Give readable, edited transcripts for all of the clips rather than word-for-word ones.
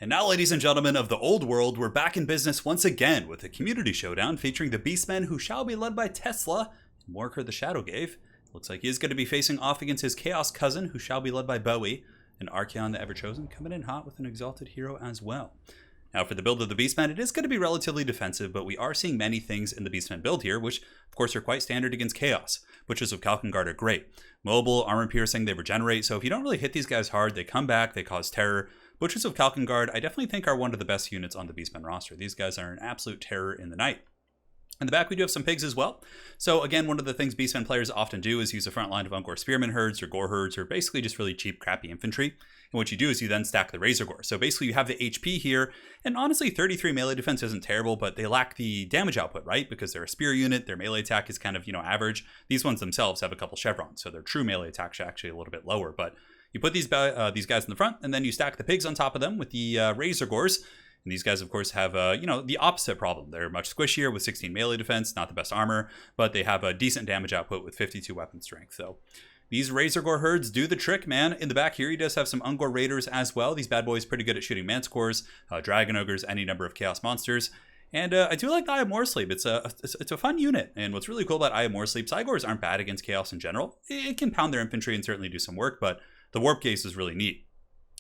And now, ladies and gentlemen of the old world, we're back in business once again with a community showdown featuring the Beastmen, who shall be led by Tesla and Morker the Shadowgave. Looks like he is going to be facing off against his Chaos cousin, who shall be led by Bowie, and Archeon the Everchosen coming in hot with an Exalted Hero as well. Now, for the build of the Beastmen, it is going to be relatively defensive, but we are seeing many things in the Beastmen build here, which, of course, are quite standard against Chaos. Butchers of Kalkengard are great. Mobile, armor piercing, they regenerate, so if you don't really hit these guys hard, they come back, they cause terror. Butchers of Kalkengard, I definitely think, are one of the best units on the Beastmen roster. These guys are an absolute terror in the night. In the back, we do have some pigs as well. So again, one of the things Beastmen players often do is use a front line of Ungor Spearman herds or Gore herds, or basically just really cheap, crappy infantry. And what you do is you then stack the Razor Gore. So basically you have the HP here, and honestly 33 melee defense isn't terrible, but they lack the damage output, right? Because they're a spear unit, their melee attack is kind of, average. These ones themselves have a couple chevrons, so their true melee attack is actually a little bit lower. But you put these guys in the front, and then you stack the pigs on top of them with the Razor Gores. And these guys, of course, have, the opposite problem. They're much squishier with 16 melee defense, not the best armor, but they have a decent damage output with 52 weapon strength. So these Razor Gore herds do the trick, man. In the back here, he does have some Ungor Raiders as well. These bad boys pretty good at shooting Manticores, Dragon Ogres, any number of Chaos monsters. And I do like the Eye of Moorsleep. It's a fun unit. And what's really cool about Eye of Moorsleep, Cygors aren't bad against Chaos in general. It can pound their infantry and certainly do some work, but the warp case is really neat,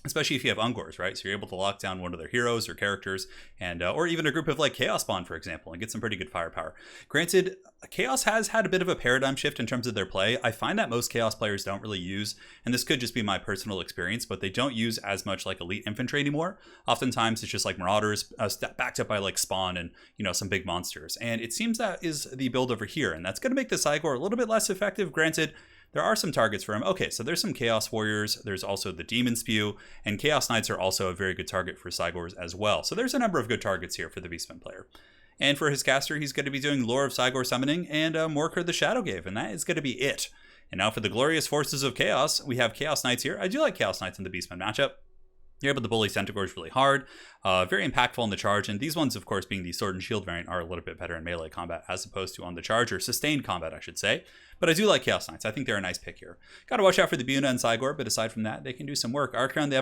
especially if you have Ungors, right? So you're able to lock down one of their heroes or characters, and or even a group of like Chaos Spawn, for example, and get some pretty good firepower. Granted, Chaos has had a bit of a paradigm shift in terms of their play. I find that most Chaos players don't really use, and this could just be my personal experience, but they don't use as much like elite infantry anymore. Oftentimes it's just like Marauders backed up by like Spawn and, some big monsters. And it seems that is the build over here, and that's going to make the Cygor a little bit less effective. Granted, there are some targets for him. Okay, so there's some Chaos Warriors, there's also the Demon Spew, and Chaos Knights are also a very good target for Cygors as well. So there's a number of good targets here for the Beastman player. And for his caster, he's going to be doing Lore of Cygor Summoning and Morker the Shadowgave, and that is going to be it. And now for the Glorious Forces of Chaos, we have Chaos Knights here. I do like Chaos Knights in the Beastman matchup. You're able to bully Centaurs really hard, very impactful in the charge, and these ones, of course, being the Sword and Shield variant, are a little bit better in melee combat as opposed to on the charge, or sustained combat, I should say. But I do like Chaos Knights. I think they're a nice pick here. Gotta watch out for the Buna and Cygor, but aside from that, they can do some work. Archeon the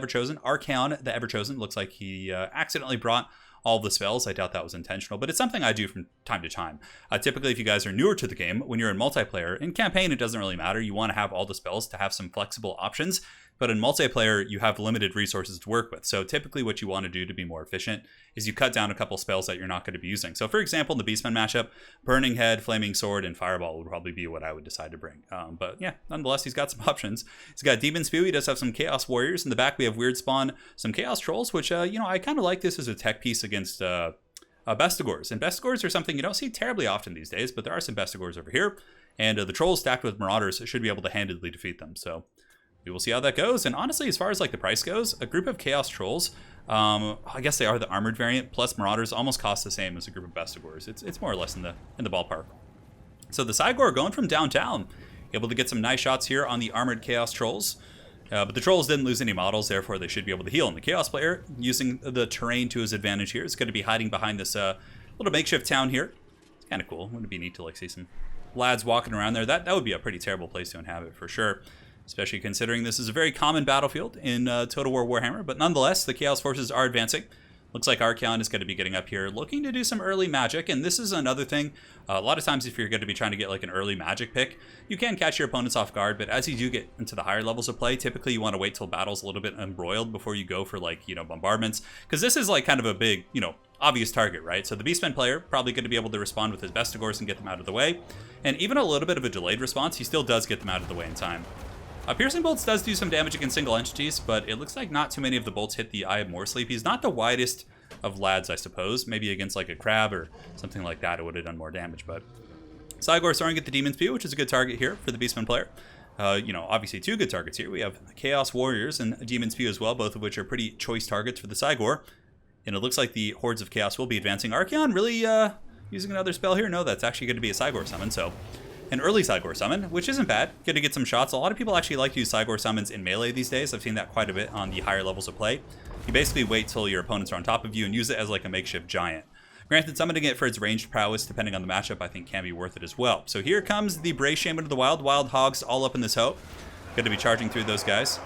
Everchosen looks like he accidentally brought all the spells. I doubt that was intentional, but it's something I do from time to time. Typically, if you guys are newer to the game, when you're in multiplayer, in campaign, it doesn't really matter. You want to have all the spells to have some flexible options. But in multiplayer, you have limited resources to work with. So typically what you want to do to be more efficient is you cut down a couple spells that you're not going to be using. So for example, in the Beastman matchup, Burning Head, Flaming Sword, and Fireball would probably be what I would decide to bring. But yeah, nonetheless, he's got some options. He's got Demon Spew. He does have some Chaos Warriors. In the back, we have Weird Spawn, some Chaos Trolls, which, I kind of like this as a tech piece against Bestigors. And Bestigors are something you don't see terribly often these days, but there are some Bestigors over here. And the Trolls stacked with Marauders should be able to handedly defeat them. So we will see how that goes. And honestly, as far as like the price goes, a group of Chaos Trolls, I guess they are the armored variant, plus Marauders almost cost the same as a group of Bestigors. It's more or less in the ballpark. So the Cygor going from downtown, able to get some nice shots here on the armored Chaos Trolls. But the Trolls didn't lose any models, therefore they should be able to heal. And the Chaos player, using the terrain to his advantage here, is going to be hiding behind this little makeshift town here. It's kind of cool. Wouldn't it be neat to like see some lads walking around there? That would be a pretty terrible place to inhabit for sure, especially considering this is a very common battlefield in Total War Warhammer. But nonetheless, the Chaos Forces are advancing. Looks like Archeon is going to be getting up here, looking to do some early magic. And this is another thing. A lot of times, if you're going to be trying to get like an early magic pick, you can catch your opponents off guard. But as you do get into the higher levels of play, typically you want to wait till battle's a little bit embroiled before you go for like, bombardments. Because this is like kind of a big, obvious target, right? So the Beastman player probably going to be able to respond with his Bestigors and get them out of the way. And even a little bit of a delayed response, he still does get them out of the way in time. Piercing Bolts does do some damage against single entities, but it looks like not too many of the bolts hit the Eye of Moorsleep. He's not the widest of lads, I suppose. Maybe against like a crab or something like that, it would have done more damage. But Cygor starting to get the Demon Spew, which is a good target here for the Beastman player. Obviously two good targets here. We have Chaos Warriors and Demon Spew as well, both of which are pretty choice targets for the Cygor. And it looks like the Hordes of Chaos will be advancing. Archeon really using another spell here? No, that's actually going to be a Cygor summon, so an early Cygor summon, which isn't bad. Good to get some shots. A lot of people actually like to use Cygor summons in melee these days. I've seen that quite a bit on the higher levels of play. You basically wait till your opponents are on top of you and use it as like a makeshift giant. Granted, summoning it for its ranged prowess, depending on the matchup, I think can be worth it as well. So here comes the Brave Shaman of the Wild. Wild Hogs all up in this hoe. Good to be charging through those guys.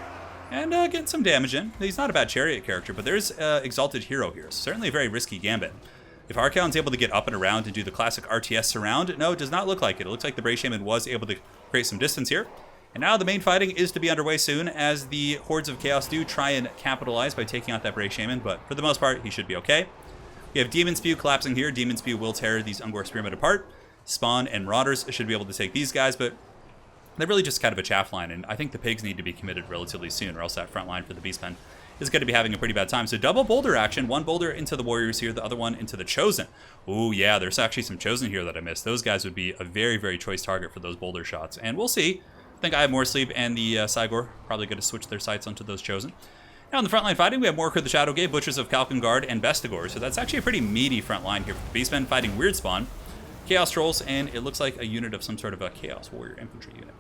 And getting some damage in. He's not a bad chariot character, but there's Exalted Hero here. Certainly a very risky gambit. If Archaon's able to get up and around and do the classic RTS surround, no, it does not look like it. It looks like the Brave Shaman was able to create some distance here. And now the main fighting is to be underway soon, as the Hordes of Chaos do try and capitalize by taking out that Brave Shaman, but for the most part, he should be okay. We have Demon Spew collapsing here. Demon Spew will tear these Ungor Spearmen apart. Spawn and Marauders should be able to take these guys, but they're really just kind of a chaff line, and I think the pigs need to be committed relatively soon, or else that front line for the Beastmen is going to be having a pretty bad time. So double boulder action. One boulder into the Warriors here, the other one into the Chosen. Ooh, yeah, there's actually some Chosen here that I missed. Those guys would be a very, very choice target for those boulder shots, and we'll see. I think I have more sleep, and the Cygor probably going to switch their sights onto those Chosen. Now in the frontline fighting, we have Morker the Shadowgate, Butchers of Kalkengard, and Bestigor. So that's actually a pretty meaty front line here for the Beastmen, fighting Weird Spawn, Chaos Trolls, and it looks like a unit of some sort of a Chaos Warrior Infantry unit.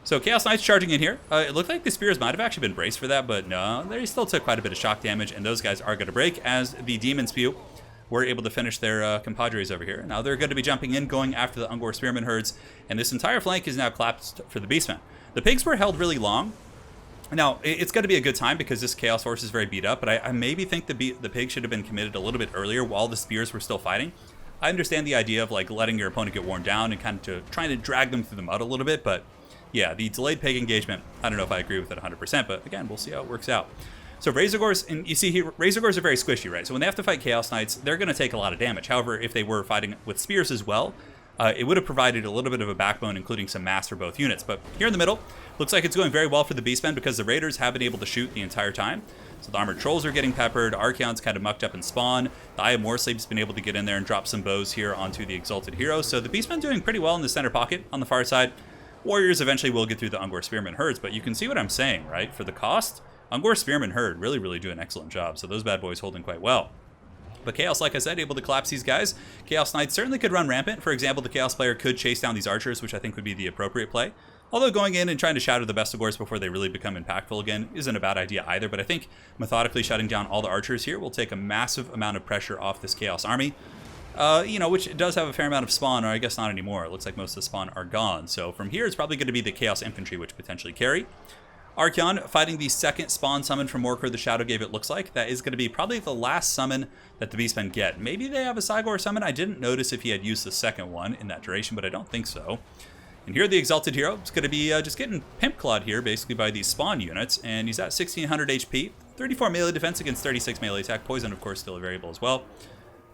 So Chaos Knights charging in here. It looked like the Spears might have actually been braced for that, but no, they still took quite a bit of shock damage, and those guys are going to break as the Demon Spew were able to finish their compadres over here. Now they're going to be jumping in, going after the Ungor Spearman herds, and this entire flank is now collapsed for the Beastmen. The pigs were held really long. Now, it's going to be a good time because this Chaos Horse is very beat up, but I maybe think the pig should have been committed a little bit earlier while the Spears were still fighting. I understand the idea of like letting your opponent get worn down and kind of trying to drag them through the mud a little bit, but yeah, the delayed pig engagement, I don't know if I agree with it 100%, but again, we'll see how it works out. So Razorgors, and you see here, Razorgors are very squishy, right? So when they have to fight Chaos Knights, they're going to take a lot of damage. However, if they were fighting with Spears as well, it would have provided a little bit of a backbone, including some mass for both units. But here in the middle, looks like it's going very well for the Beastmen because the Raiders have been able to shoot the entire time. So the Armored Trolls are getting peppered, Archaon's kind of mucked up in spawn, the Eye of Morsleep's been able to get in there and drop some bows here onto the Exalted Hero. So the Beastmen doing pretty well in the center pocket on the far side. Warriors eventually will get through the Ungor Spearman herds, but you can see what I'm saying, right? For the cost, Ungor Spearman herd really do an excellent job. So those bad boys holding quite well. But Chaos, like I said, able to collapse these guys. Chaos Knights certainly could run rampant. For example, the Chaos player could chase down these archers, which I think would be the appropriate play. Although going in and trying to shatter the Bestigors before they really become impactful again isn't a bad idea either. But I think methodically shutting down all the archers here will take a massive amount of pressure off this Chaos army. You know, which does have a fair amount of spawn, or I guess not anymore. It looks like most of the spawn are gone. So from here, it's probably going to be the Chaos Infantry, which potentially carry. Archaon fighting the second spawn summon from Morker the Shadowgate, it looks like. That is going to be probably the last summon that the Beastmen get. Maybe they have a Cygor summon. I didn't notice if he had used the second one in that duration, but I don't think so. And here the Exalted Hero is going to be just getting pimp clawed here, basically by these spawn units. And he's at 1600 HP, 34 melee defense against 36 melee attack. Poison, of course, still a variable as well.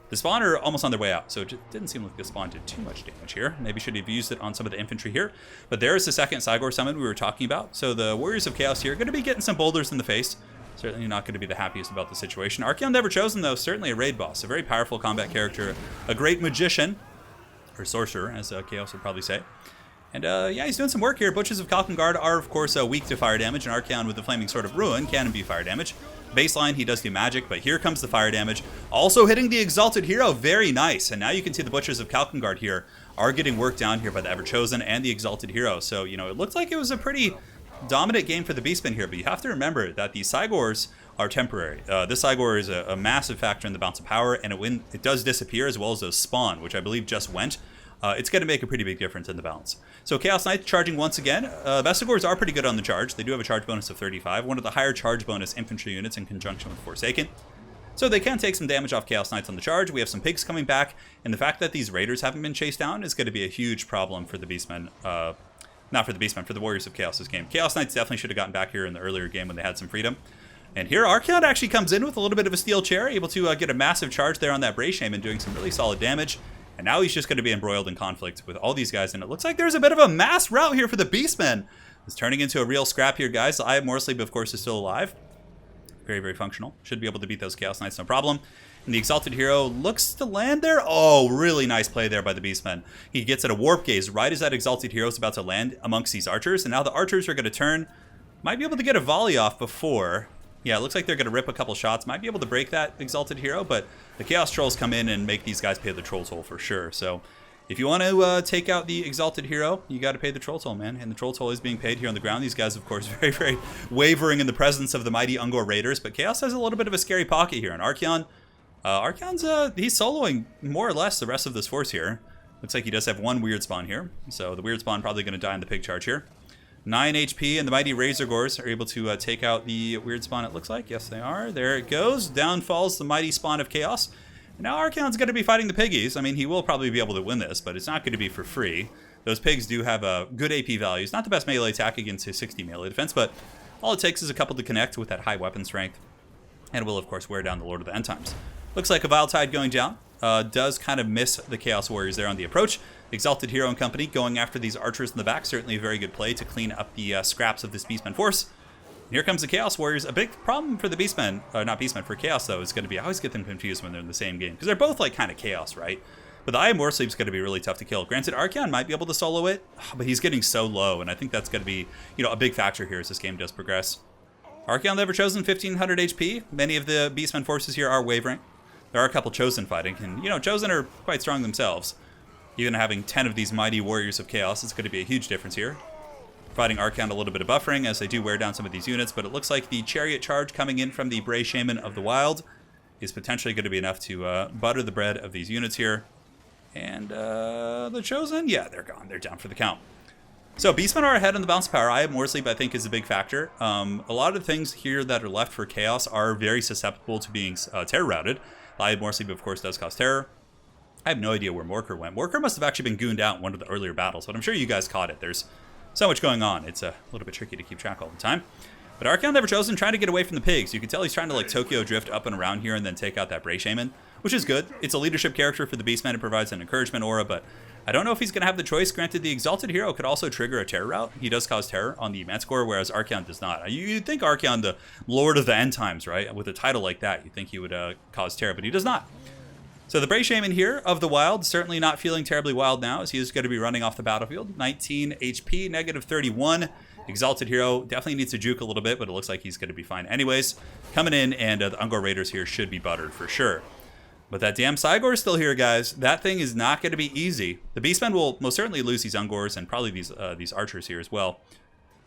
The spawn are almost on their way out, so it didn't seem like the spawn did too much damage here. Maybe should have used it on some of the infantry here. But there's the second Cygor summon we were talking about. So the Warriors of Chaos here are going to be getting some boulders in the face. Certainly not going to be the happiest about the situation. Archaon Never Chosen, though, certainly a raid boss. A very powerful combat character. A great magician. Or sorcerer, as Chaos would probably say. And yeah, he's doing some work here. Butchers of Kalkengard are, of course, weak to fire damage. And Archaon with the Flaming Sword of Ruin can be fire damage. Baseline, he does do magic, but here comes the fire damage. Also hitting the Exalted Hero, very nice. And now you can see the Butchers of Kalkengard here are getting worked down here by the Ever-Chosen and the Exalted Hero. So, you know, it looked like it was a pretty dominant game for the Beastmen here, but you have to remember that the Cygors are temporary. This Cygor is a massive factor in the bounce of power, and when it does disappear, as well as those spawn, which I believe just went, it's going to make a pretty big difference in the balance. So Chaos Knights charging once again. Vestigors are pretty good on the charge. They do have a charge bonus of 35, one of the higher charge bonus infantry units in conjunction with Forsaken. So they can take some damage off Chaos Knights on the charge. We have some pigs coming back, and the fact that these raiders haven't been chased down is going to be a huge problem for the Beastmen. Not for the Beastmen, for the Warriors of Chaos this game. Chaos Knights definitely should have gotten back here in the earlier game when they had some freedom. And here Archaon actually comes in with a little bit of a steel chair, able to get a massive charge there on that Brave Shaman, doing some really solid damage. And now he's just going to be embroiled in conflict with all these guys. And it looks like there's a bit of a mass rout here for the Beastmen. It's turning into a real scrap here, guys. The Eye of Morsleep, of course, is still alive. Very, very functional. Should be able to beat those Chaos Knights, no problem. And the Exalted Hero looks to land there. Oh, really nice play there by the Beastmen. He gets at a Warp Gaze right as that Exalted Hero is about to land amongst these archers. And now the archers are going to turn. Might be able to get a volley off before. Yeah, it looks like they're going to rip a couple shots. Might be able to break that Exalted Hero, but the Chaos Trolls come in and make these guys pay the Troll Toll for sure. So if you want to take out the Exalted Hero, you got to pay the Troll Toll, man. And the Troll Toll is being paid here on the ground. These guys, of course, very, very wavering in the presence of the mighty Ungor Raiders. But Chaos has a little bit of a scary pocket here. And Archaon's he's soloing more or less the rest of this force here. Looks like he does have one weird spawn here. So the weird spawn probably going to die in the pig charge here. 9 HP, and the mighty Razor Gores are able to take out the weird spawn, it looks like. Yes, they are. There it goes. Down falls the mighty spawn of Chaos. Now Archaon's going to be fighting the piggies. I mean, he will probably be able to win this, but it's not going to be for free. Those pigs do have good AP values. Not the best melee attack against his 60 melee defense, but all it takes is a couple to connect with that high weapon strength. And will, of course, wear down the Lord of the End Times. Looks like a Vile Tide going down. Does kind of miss the Chaos Warriors there on the approach. Exalted Hero and company going after these archers in the back. Certainly a very good play to clean up the scraps of this Beastmen force. And here comes the Chaos Warriors. A big problem for the Beastmen, not Beastmen, for Chaos, though, is going to be, I always get them confused when they're in the same game. Because they're both, like, kind of Chaos, right? But the Eye of Morsleep is going to be really tough to kill. Granted, Archaon might be able to solo it, but he's getting so low. And I think that's going to be, a big factor here as this game does progress. Archaon, the Ever-Chosen, 1500 HP. Many of the Beastmen forces here are wavering. There are a couple Chosen fighting, and, Chosen are quite strong themselves. Even having 10 of these mighty Warriors of Chaos is going to be a huge difference here. Providing Archaon a little bit of buffering as they do wear down some of these units, but it looks like the Chariot Charge coming in from the Bray Shaman of the Wild is potentially going to be enough to butter the bread of these units here. And the Chosen, yeah, they're gone. They're down for the count. So Beastmen are ahead on the bounce power. Eye of Morsleep, I think, is a big factor. A lot of the things here that are left for Chaos are very susceptible to being terror routed. Eye of Morsleep, of course, does cause terror. I have no idea where Morker went. Morker must have actually been gooned out in one of the earlier battles, but I'm sure you guys caught it. There's so much going on. It's a little bit tricky to keep track all the time. But Archaon, the Ever-Chosen, trying to get away from the pigs. You can tell he's trying to, like, Tokyo drift up and around here and then take out that Bray Shaman, which is good. It's a leadership character for the Beastmen. It provides an encouragement aura, but I don't know if he's going to have the choice. Granted, the Exalted Hero could also trigger a terror route. He does cause terror on the Manticore, whereas Archaon does not. You'd think Archaon, the Lord of the End Times, right? With a title like that, you'd think he would cause terror, but he does not. So the Bray Shaman here of the Wild, certainly not feeling terribly wild now, as he is going to be running off the battlefield. 19 HP, negative 31. Exalted Hero definitely needs to juke a little bit, but it looks like he's going to be fine anyways. Coming in, and the Ungor Raiders here should be buttered for sure. But that damn Cygor is still here, guys. That thing is not going to be easy. The Beastmen will most certainly lose these Ungors and probably these archers here as well.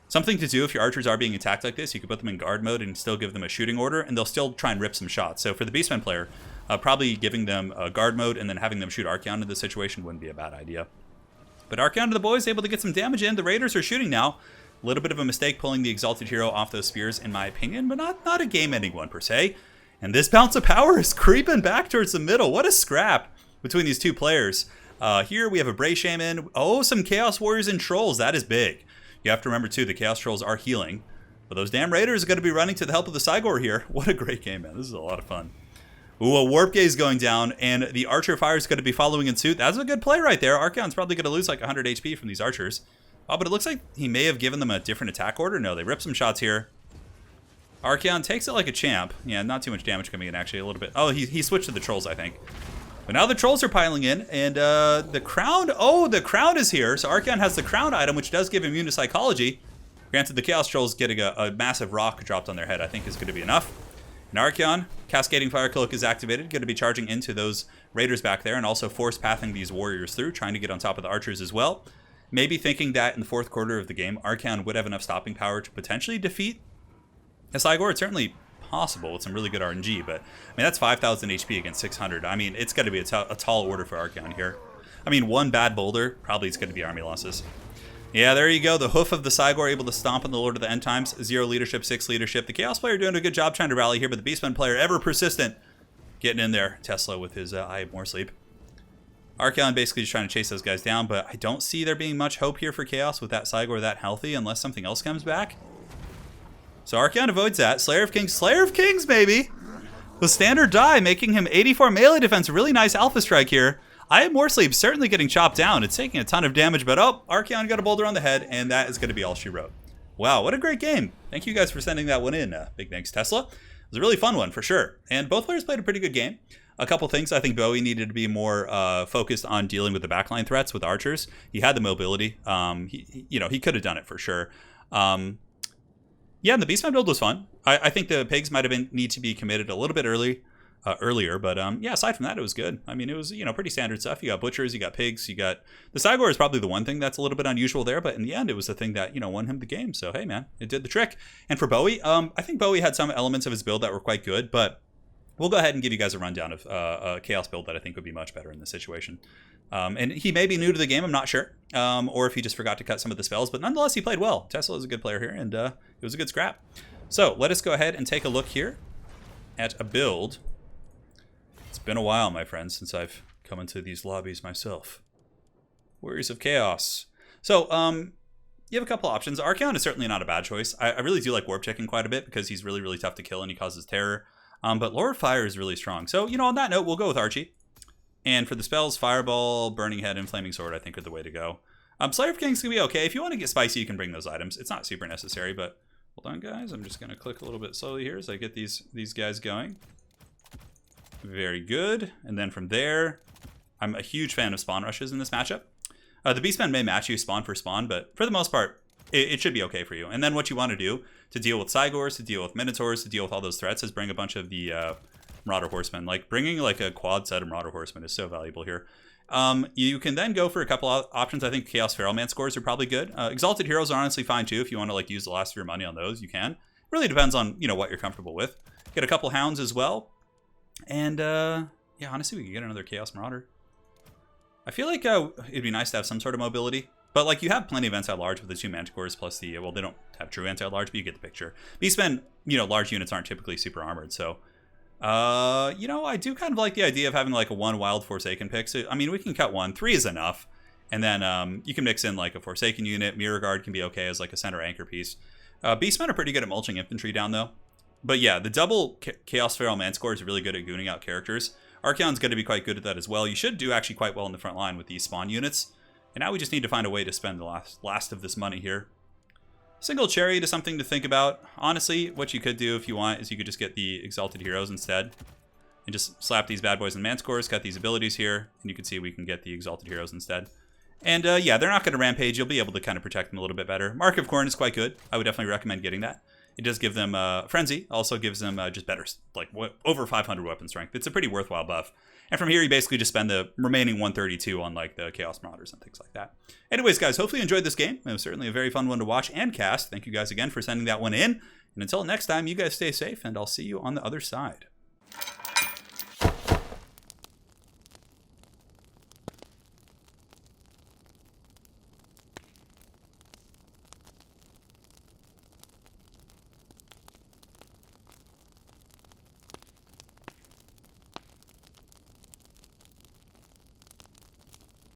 Something to do if your archers are being attacked like this, you can put them in guard mode and still give them a shooting order, and they'll still try and rip some shots. So for the Beastmen player, probably giving them a guard mode and then having them shoot Archaon into the situation wouldn't be a bad idea. But Archaon to the boys, able to get some damage in. The Raiders are shooting now. A little bit of a mistake pulling the Exalted Hero off those spears, in my opinion, but not a game-ending one per se. And this bounce of power is creeping back towards the middle. What a scrap between these two players. Here we have a Bray Shaman. Oh, some Chaos Warriors and Trolls. That is big. You have to remember, too, the Chaos Trolls are healing. But those damn Raiders are going to be running to the help of the Cygor here. What a great game, man. This is a lot of fun. Ooh, a Warp Gaze going down, and the Archer Fire is going to be following in suit. That's a good play right there. Archaon's probably going to lose like 100 HP from these Archers. Oh, but it looks like he may have given them a different attack order. No, they rip some shots here. Archaon takes it like a champ. Yeah, not too much damage coming in, actually, a little bit. Oh, he switched to the Trolls, I think. But now the Trolls are piling in, and the Crown... Oh, the Crown is here. So Archaon has the Crown item, which does give immune to Psychology. Granted, the Chaos Trolls getting a massive rock dropped on their head, I think, is going to be enough. And Archaon, Cascading Fire Cloak is activated. Going to be charging into those Raiders back there, and also force pathing these Warriors through, trying to get on top of the Archers as well. Maybe thinking that in the fourth quarter of the game, Archaon would have enough stopping power to potentially defeat a Cygor. It's certainly possible with some really good RNG, but I mean, that's 5,000 HP against 600. I mean, it's got to be a tall order for Archaon here. I mean, one bad boulder, probably it's going to be army losses. Yeah, there you go. The hoof of the Cygor able to stomp on the Lord of the End Times. 0 leadership, 6 leadership. The Chaos player doing a good job trying to rally here, but the Beastmen player, ever persistent, getting in there. Tesla with his Eye of Morsleep. Archaon basically just trying to chase those guys down, but I don't see there being much hope here for Chaos with that Cygor that healthy unless something else comes back. So Archaon avoids that. Slayer of Kings, baby! The standard die, making him 84 melee defense. Really nice alpha strike here. Eye of Morsleep certainly getting chopped down. It's taking a ton of damage, but oh, Archaon got a boulder on the head, and that is going to be all she wrote. Wow, what a great game. Thank you guys for sending that one in. Big thanks, Tesla. It was a really fun one, for sure. And both players played a pretty good game. A couple things. I think Bowie needed to be more focused on dealing with the backline threats with archers. He had the mobility. He could have done it for sure. Yeah, and the Beastman build was fun. I think the pigs might have need to be committed a little bit earlier, but yeah, aside from that, it was good. I mean, it was pretty standard stuff. You got butchers, you got pigs, you got the Cygor is probably the one thing that's a little bit unusual there, but in the end, it was the thing that won him the game. So hey, man, it did the trick. And for Bowie, I think Bowie had some elements of his build that were quite good, but we'll go ahead and give you guys a rundown of a Chaos build that I think would be much better in this situation. And he may be new to the game, I'm not sure. Or if he just forgot to cut some of the spells. But nonetheless, he played well. Tesla is a good player here, and it was a good scrap. So let us go ahead and take a look here at a build. It's been a while, my friends, since I've come into these lobbies myself. Warriors of Chaos. So, you have a couple options. Archaon is certainly not a bad choice. I really do like Warp Checking quite a bit because he's really, really tough to kill and he causes terror. But Lord of Fire is really strong. So, on that note, we'll go with Archie. And for the spells, Fireball, Burning Head, and Flaming Sword, I think are the way to go. Slayer of Kings can be okay. If you want to get spicy, you can bring those items. It's not super necessary, but hold on, guys. I'm just going to click a little bit slowly here as I get these guys going. Very good. And then from there, I'm a huge fan of spawn rushes in this matchup. The Beastmen may match you spawn for spawn, but for the most part, it should be okay for you. And then what you want to do to deal with Cygors, to deal with Minotaurs, to deal with all those threats is bring a bunch of the Marauder Horsemen. Like bringing like a quad set of Marauder Horsemen is so valuable here. You can then go for a couple of options. I think Chaos Feral Man scores are probably good. Exalted Heroes are honestly fine too. If you want to like use the last of your money on those, you can. It really depends on what you're comfortable with. Get a couple Hounds as well. And yeah, honestly, we could get another Chaos Marauder. I feel like it'd be nice to have some sort of mobility. But like you have plenty of anti-large with the 2 Manticores plus the, well, they don't have true anti-large, but you get the picture. Beastmen, large units aren't typically super armored, so I do kind of like the idea of having like a 1 wild Forsaken pick. So, I mean, we can cut 1, 3 is enough. And then you can mix in like a Forsaken unit. Mirror Guard can be okay as like a center anchor piece. Beastmen are pretty good at mulching infantry down though. But yeah, the double Chaos Feral Man score is really good at gooning out characters. Archaon's going to be quite good at that as well. You should do actually quite well in the front line with these spawn units. And now we just need to find a way to spend the last of this money here. Single Chariot is something to think about. Honestly, what you could do if you want is you could just get the Exalted Heroes instead. And just slap these bad boys in Manscores, got these abilities here. And you can see we can get the Exalted Heroes instead. And yeah, they're not going to rampage. You'll be able to kind of protect them a little bit better. Mark of Corn is quite good. I would definitely recommend getting that. It does give them Frenzy. Also gives them just better, like over 500 weapon strength. It's a pretty worthwhile buff. And from here, you basically just spend the remaining 132 on like the Chaos Marauders and things like that. Anyways, guys, hopefully you enjoyed this game. It was certainly a very fun one to watch and cast. Thank you guys again for sending that one in. And until next time, you guys stay safe, and I'll see you on the other side.